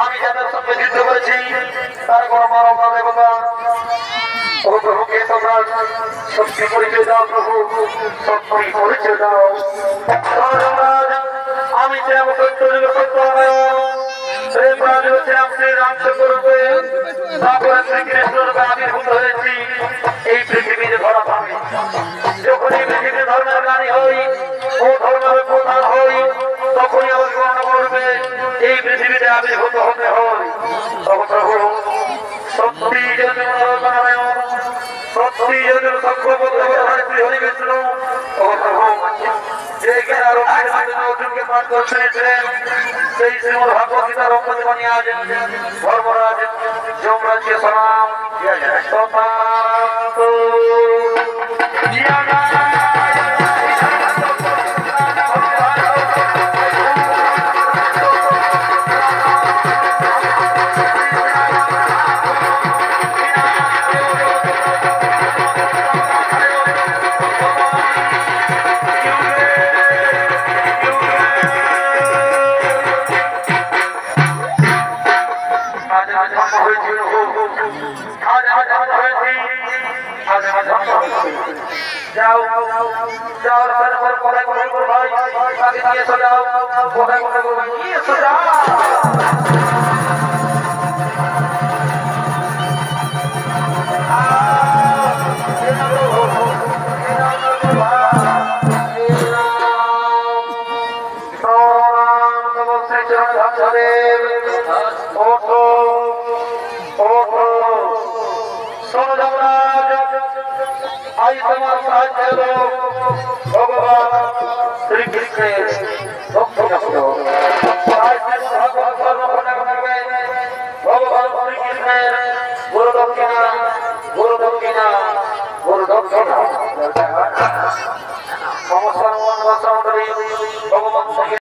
আমি যাদের সঙ্গে যুদ্ধ করেছি তার কোনো মানবতা দেবতা ও প্রভুকে তোমরা শক্তি পরিচয় দাও, প্রভু শক্তি পরিচয় দাও। আমি ছিলাম সত্য যুগ সত্য ছিলাম শ্রী রামচন্দ্রকে, তারপরে শ্রীকৃষ্ণরূপে আবির্ভূত হয়েছি এই পৃথিবীতে ধরা থাকে। যখন এই পৃথিবীতে ধর্মের জ্ঞানী হই ও ধর্মের প্রধান হই, তখনই আমাকে মনে করবে এই পৃথিবীতে আবির্ভূত হতে হয়। প্রভু সত্যি জন্য নারায়ণ, সত্যি জন্য সক্ষবদ্ধ হরি বিষ্ণু ও প্রভু যে জ্ঞান অর্জুনকে পাঠ করেছিলেন সেই শ্রীমদ ভাগবত গীতার অঙ্গনে বাণী আজ ধর্মরাজ যমরাজকে সালাম তথাস্তু। যাও যাও কোথায় কোথায় ভাই তাকে নিয়ে এসো, যাও কোথায় কোথায় নিয়ে এসো, যাও। তোমার সাহায্য ভগবান শ্রীকৃষ্ণের ভগবান শ্রীকৃষ্ণের গুরু দক্ষিণা গুরু দক্ষিণা গুরু দক্ষিণা সমস্যার ভগবান